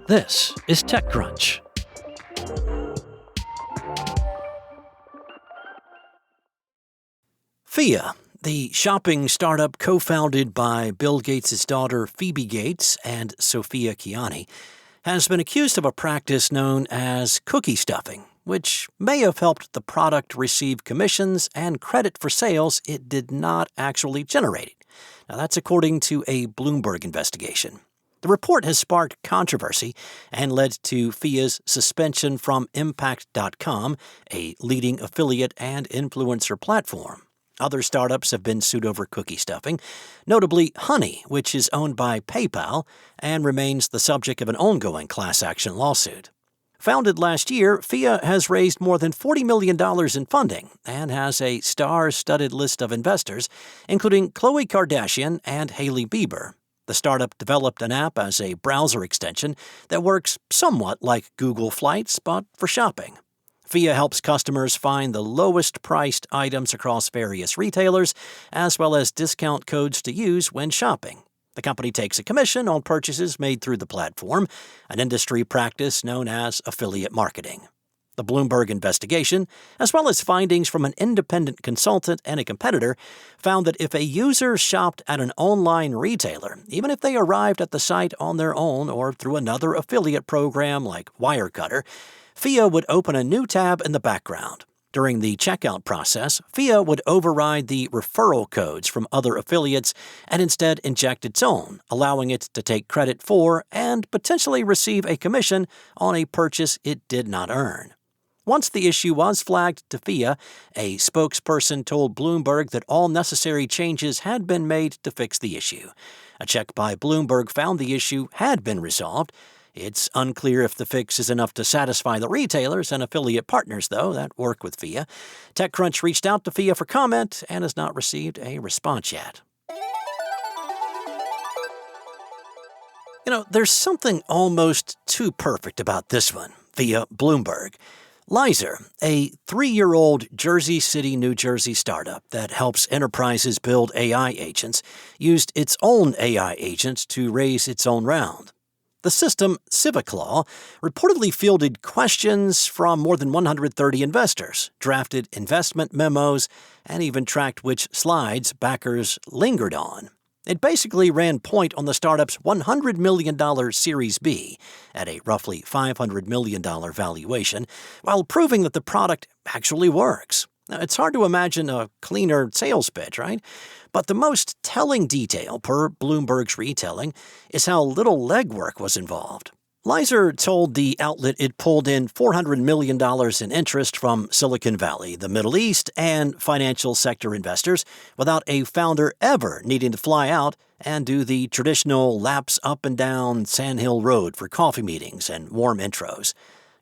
This is TechCrunch. Phia, the shopping startup co-founded by Bill Gates' daughter Phoebe Gates and Sophia Kianni, has been accused of a practice known as cookie stuffing, which may have helped the product receive commissions and credit for sales it did not actually generate. Now, that's according to a Bloomberg investigation. The report has sparked controversy and led to Phia's suspension from Impact.com, a leading affiliate and influencer platform. Other startups have been sued over cookie stuffing, notably Honey, which is owned by PayPal and remains the subject of an ongoing class action lawsuit. Founded last year, Phia has raised more than $40 million in funding and has a star-studded list of investors, including Khloe Kardashian and Hailey Bieber. The startup developed an app as a browser extension that works somewhat like Google Flights, but for shopping. Phia helps customers find the lowest-priced items across various retailers, as well as discount codes to use when shopping. The company takes a commission on purchases made through the platform, an industry practice known as affiliate marketing. The Bloomberg investigation, as well as findings from an independent consultant and a competitor, found that if a user shopped at an online retailer, even if they arrived at the site on their own or through another affiliate program like Wirecutter, Phia would open a new tab in the background. During the checkout process, Phia would override the referral codes from other affiliates and instead inject its own, allowing it to take credit for and potentially receive a commission on a purchase it did not earn. Once the issue was flagged to Phia, a spokesperson told Bloomberg that all necessary changes had been made to fix the issue. A check by Bloomberg found the issue had been resolved. It's unclear if the fix is enough to satisfy the retailers and affiliate partners, though, that work with Phia. TechCrunch reached out to Phia for comment and has not received a response yet. There's something almost too perfect about this one, via Bloomberg. Lyzr, a 3-year-old Jersey City, New Jersey startup that helps enterprises build AI agents, used its own AI agent to raise its own round. The system, CivicLaw, reportedly fielded questions from more than 130 investors, drafted investment memos, and even tracked which slides backers lingered on. It basically ran point on the startup's $100 million Series B at a roughly $500 million valuation, while proving that the product actually works. Now, it's hard to imagine a cleaner sales pitch, right? But the most telling detail, per Bloomberg's retelling, is how little legwork was involved. Lyzr told the outlet it pulled in $400 million in interest from Silicon Valley, the Middle East, and financial sector investors without a founder ever needing to fly out and do the traditional laps up and down Sand Hill Road for coffee meetings and warm intros.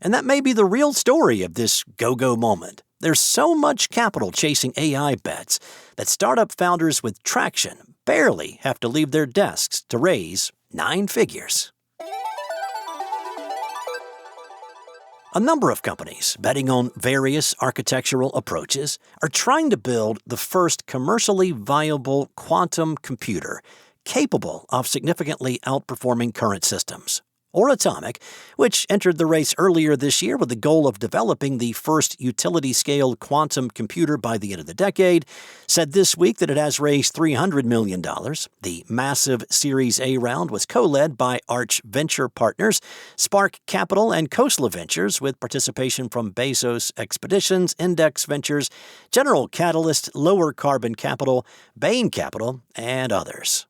And that may be the real story of this go-go moment. There's so much capital chasing AI bets that startup founders with traction barely have to leave their desks to raise 9 figures. A number of companies betting on various architectural approaches are trying to build the first commercially viable quantum computer capable of significantly outperforming current systems. Atomic, which entered the race earlier this year with the goal of developing the first utility-scale quantum computer by the end of the decade, said this week that it has raised $300 million. The massive Series A round was co-led by Arch Venture Partners, Spark Capital, and Khosla Ventures, with participation from Bezos Expeditions, Index Ventures, General Catalyst, Lower Carbon Capital, Bain Capital, and others.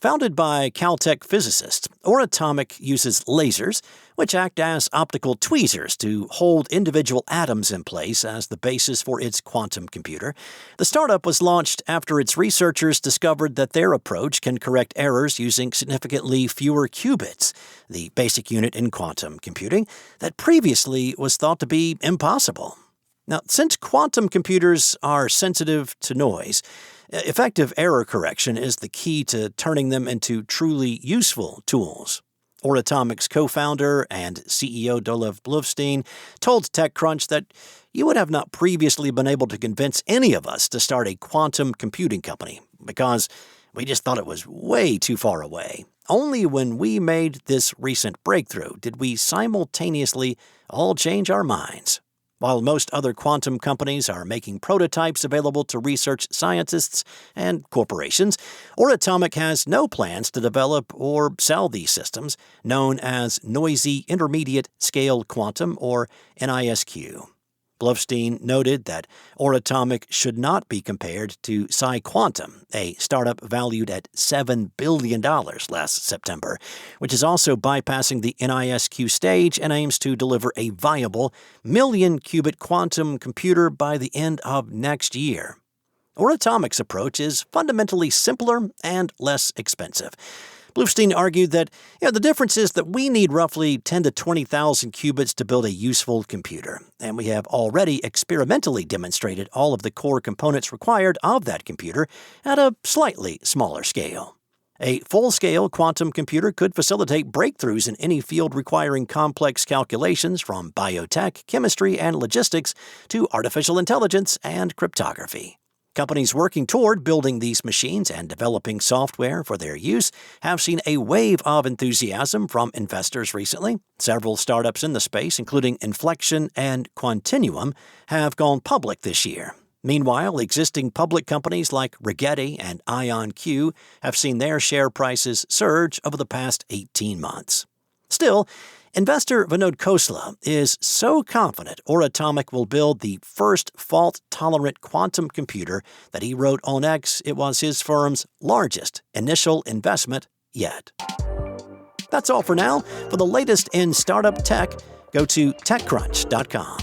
Founded by Caltech physicists, Atomic uses lasers, which act as optical tweezers to hold individual atoms in place as the basis for its quantum computer. The startup was launched after its researchers discovered that their approach can correct errors using significantly fewer qubits, the basic unit in quantum computing, that previously was thought to be impossible. Now, since quantum computers are sensitive to noise, effective error correction is the key to turning them into truly useful tools. Atomic's co-founder and CEO Dolev Bluvstein told TechCrunch that you would have not previously been able to convince any of us to start a quantum computing company because we just thought it was way too far away. Only when we made this recent breakthrough did we simultaneously all change our minds. While most other quantum companies are making prototypes available to research scientists and corporations, Oratomic has no plans to develop or sell these systems, known as Noisy Intermediate Scale Quantum, or NISQ. Bluffstein noted that Oratomic should not be compared to PsiQuantum, a startup valued at $7 billion last September, which is also bypassing the NISQ stage and aims to deliver a viable million-qubit quantum computer by the end of next year. Oratomic's approach is fundamentally simpler and less expensive. Bluffstein argued that the difference is that we need roughly 10 to 20,000 qubits to build a useful computer, and we have already experimentally demonstrated all of the core components required of that computer at a slightly smaller scale. A full-scale quantum computer could facilitate breakthroughs in any field requiring complex calculations from biotech, chemistry, and logistics to artificial intelligence and cryptography. Companies working toward building these machines and developing software for their use have seen a wave of enthusiasm from investors recently. Several startups in the space, including Inflection and Quantinuum, have gone public this year. Meanwhile, existing public companies like Rigetti and IonQ have seen their share prices surge over the past 18 months. Still, investor Vinod Khosla is so confident Oratomic will build the first fault-tolerant quantum computer that he wrote on X it was his firm's largest initial investment yet. That's all for now. For the latest in startup tech, go to TechCrunch.com.